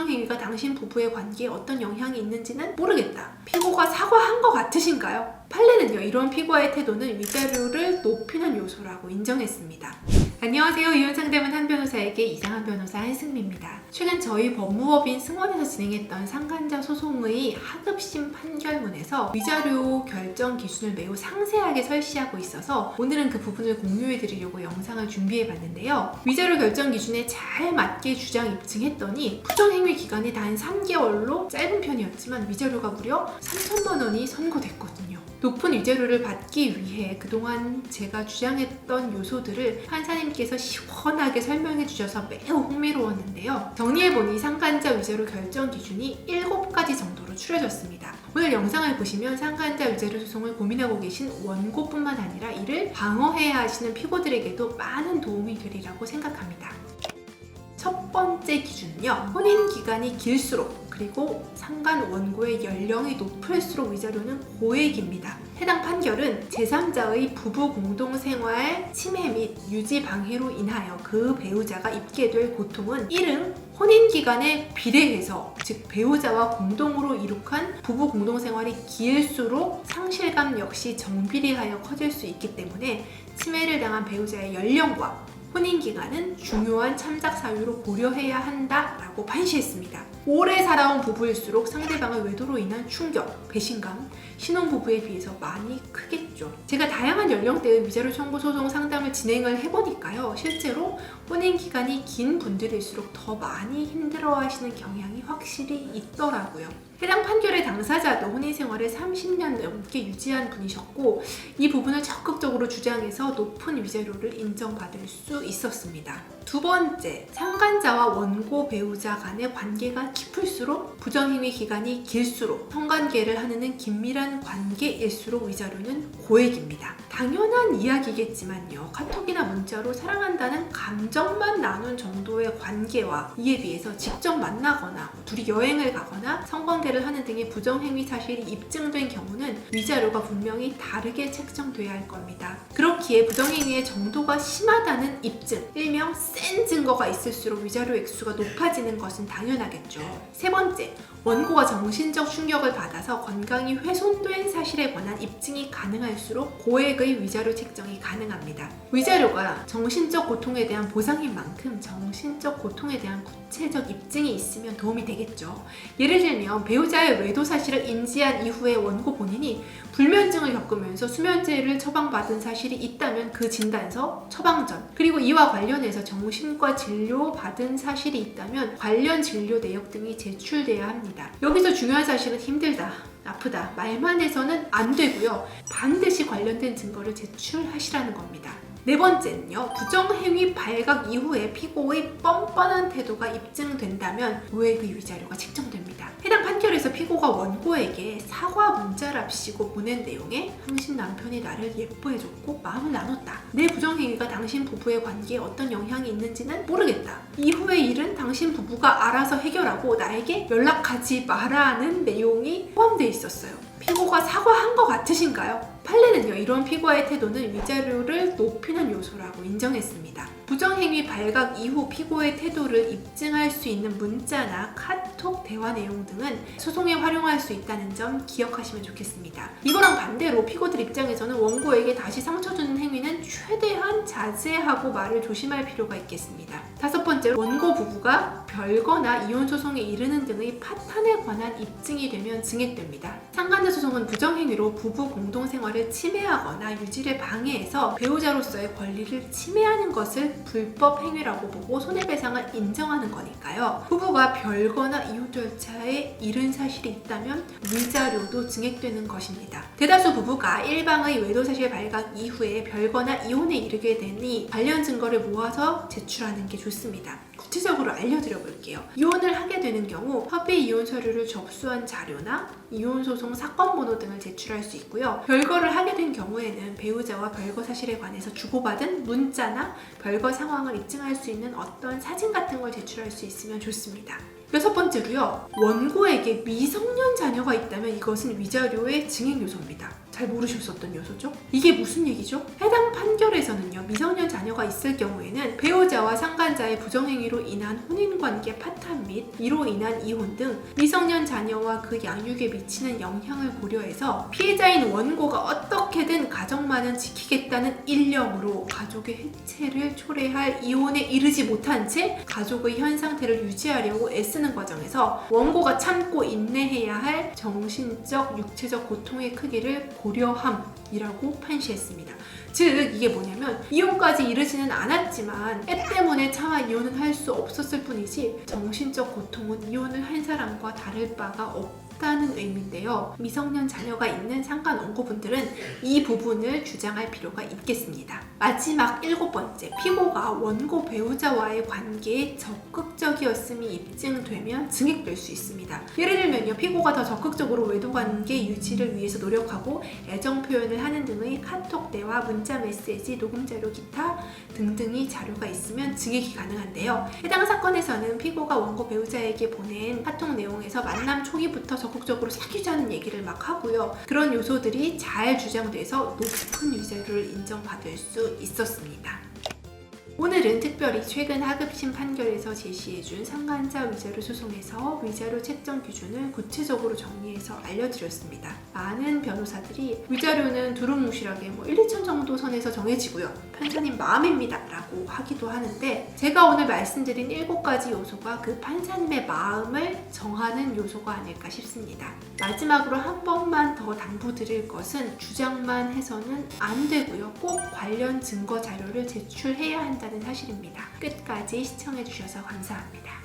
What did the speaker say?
부정행위가 당신 부부의 관계에 어떤 영향이 있는지는 모르겠다. 피고가 사과한 것 같으신가요? 판례는요, 이런 피고의 태도는 위자료를 높이는 요소라고 인정했습니다. 안녕하세요. 이혼 상담은 한 변호사에게 이상한 변호사 한승미입니다. 최근 저희 법무법인 승원에서 진행했던 상간자 소송의 하급심 판결문에서 위자료 결정 기준을 매우 상세하게 설시하고 있어서 오늘은 그 부분을 공유해 드리려고 영상을 준비해 봤는데요. 위자료 결정 기준에 잘 맞게 주장 입증했더니 부정행위 기간이 단 3개월로 짧은 편이었지만 위자료가 무려 3천만 원이 선고됐거든요. 높은 위자료를 받기 위해 그동안 제가 주장했던 요소들을 판사님께서 시원하게 설명해 주셔서 매우 흥미로웠는데요. 정리해보니 상간자 위자료 결정 기준이 7가지 정도로 추려졌습니다. 오늘 영상을 보시면 상간자 위자료 소송을 고민하고 계신 원고뿐만 아니라 이를 방어해야 하시는 피고들에게도 많은 도움이 되리라고 생각합니다. 첫 번째 기준은요, 혼인 기간이 길수록 그리고 상간 원고의 연령이 높을수록 위자료는 고액입니다. 해당 판결은 제3자의 부부 공동생활 침해 및 유지 방해로 인하여 그 배우자가 입게 될 고통은 1은 혼인 기간에 비례해서, 즉 배우자와 공동으로 이룩한 부부 공동생활이 길수록 상실감 역시 정비례하여 커질 수 있기 때문에 침해를 당한 배우자의 연령과 혼인기간은 중요한 참작 사유로 고려해야 한다라고 판시했습니다. 오래 살아온 부부일수록 상대방의 외도로 인한 충격, 배신감, 신혼부부에 비해서 많이 크겠죠. 제가 다양한 연령대의 위자료 청구 소송 상담을 진행을 해보니까요, 실제로 혼인기간이 긴 분들일수록 더 많이 힘들어하시는 경향이 확실히 있더라고요. 해당 판결의 당사자도 혼인생활을 30년 넘게 유지한 분이셨고 이 부분을 적극적으로 주장해서 높은 위자료를 인정받을 수 있었습니다. 두 번째, 상간자와 원고 배우자 간의 관계가 깊을수록 부정행위 기간이 길수록 성관계를 하는 긴밀한 관계일수록 위자료는 고액입니다. 당연한 이야기겠지만요, 카톡이나 문자로 사랑한다는 감정만 나눈 정도의 관계와 이에 비해서 직접 만나거나 둘이 여행을 가거나 성관계를 하는 등의 부정행위 사실이 입증된 경우는 위자료가 분명히 다르게 책정돼야 할 겁니다. 그렇기에 부정행위의 정도가 심하다는 입증, 일명 센 증거가 있을수록 위자료 액수가 높아지는 것은 당연하겠죠. 세 번째, 원고가 정신적 충격을 받아서 건강이 훼손된 사실에 관한 입증이 가능할수록 고액의 위자료 책정이 가능합니다. 위자료가 정신적 고통에 대한 보상인 만큼 정신적 고통에 대한 구체적 입증이 있으면 도움이 되겠죠. 예를 들면 배우자의 외도 사실을 인지한 이후에 원고 본인이 불면증을 겪으면서 수면제를 처방받은 사실이 있다면 그 진단서, 처방전, 그리고 이와 관련해서 정신과 진료 받은 사실이 있다면 관련 진료 내역 등이 제출돼야 합니다. 여기서 중요한 사실은 힘들다, 아프다 말만 해서는 안 되고요. 반드시 관련된 증거를 제출하시라는 겁니다. 네 번째는요, 부정행위 발각 이후에 피고의 뻔뻔한 태도가 입증된다면 고액의 위자료가 책정됩니다. 해당 판결에서 피고가 원고에게 사과 문자랍시고 보낸 내용에 당신 남편이 나를 예뻐해줬고 마음을 나눴다. 내 부정행위가 당신 부부의 관계에 어떤 영향이 있는지는 모르겠다. 이후의 일은 당신 부부가 알아서 해결하고 나에게 연락하지 마라는 내용이 포함되어 있었어요. 피고가 사과한 것 같으신가요? 판례는요, 이런 피고의 태도는 위자료를 높이는 요소라고 인정했습니다. 부정행위 발각 이후 피고의 태도를 입증할 수 있는 문자나 카톡 대화 내용 등은 소송에 활용할 수 있다는 점 기억하시면 좋겠습니다. 이거랑 반대로 피고들 입장에서는 원고에게 다시 상처 주는 행위는 최대한 자제하고 말을 조심할 필요가 있겠습니다. 다섯 번째로, 원고 부부가 별거나 이혼 소송에 이르는 등의 파탄에 관한 입증이 되면 증액됩니다. 상간자 소송은 부정행위로 부부 공동생활을 침해하거나 유지를 방해해서 배우자로서의 권리를 침해하는 것을 불법 행위라고 보고 손해배상을 인정하는 거니까요. 부부가 별거나 이혼 절차에 이른 사실이 있다면 위자료도 증액되는 것입니다. 대다수 부부가 일방의 외도 사실 발각 이후에 별거나 이혼에 이르게 되니 관련 증거를 모아서 제출하는 게 좋습니다. 구체적으로 알려드려 볼게요. 이혼을 하게 되는 경우 협의 이혼 서류를 접수한 자료나 이혼 소송 사건 번호 등을 제출할 수 있고요. 별거를 하게 된 경우에는 배우자와 별거 사실에 관해서 주고받은 문자나 별거 상황을 입증할 수 있는 어떤 사진 같은 걸 제출할 수 있으면 좋습니다. 여섯 번째로요, 원고에게 미성년 자녀가 있다면 이것은 위자료의 증액 요소입니다. 잘 모르셨었던 요소죠? 이게 무슨 얘기죠? 해당 판결에서는요, 미성년 자녀가 있을 경우에는 배우자와 상간자의 부정행위로 인한 혼인관계 파탄 및 이로 인한 이혼 등 미성년 자녀와 그 양육에 미치는 영향을 고려해서 피해자인 원고가 어떻게든 가정만은 지키겠다는 일념으로 가족의 해체를 초래할 이혼에 이르지 못한 채 가족의 현 상태를 유지하려고 애쓰는 과정에서 원고가 참고 인내해야 할 정신적, 육체적 고통의 크기를 고려함이라고 판시했습니다. 즉 이게 뭐냐면 이혼까지 이르지는 않았지만 애 때문에 차마 이혼은 할 수 없었을 뿐이지 정신적 고통은 이혼을 한 사람과 다를 바가 없다는 의미인데요. 미성년 자녀가 있는 상간 원고분들은 이 부분을 주장할 필요가 있겠습니다. 마지막 7번째, 피고가 원고 배우자와의 관계에 적극적이었음이 입증되면 증액될 수 있습니다. 예를 들면요, 피고가 더 적극적으로 외도관계 유지를 위해서 노력하고 애정 표현을 하는 등의 카톡 대화, 문자 메시지, 녹음 자료, 기타 등등의 자료가 있으면 증액이 가능한데요. 해당 사건에서는 피고가 원고 배우자에게 보낸 카톡 내용에서 만남 초기부터 적극적으로 사귀자는 얘기를 막 하고요. 그런 요소들이 잘 주장돼서 높은 위자료를 인정받을 수 있었습니다. 오늘은 특별히 최근 하급심 판결에서 제시해준 상간자 위자료 소송에서 위자료 책정 기준을 구체적으로 정리해서 알려드렸습니다. 많은 변호사들이 위자료는 두루뭉실하게 1, 2천 정도 선에서 정해지고요. 판사님 마음입니다 라고 하기도 하는데, 제가 오늘 말씀드린 7가지 요소가 그 판사님의 마음을 정하는 요소가 아닐까 싶습니다. 마지막으로 한 번만 더 당부드릴 것은 주장만 해서는 안 되고요. 꼭 관련 증거 자료를 제출해야 한다는 사실입니다. 끝까지 시청해주셔서 감사합니다.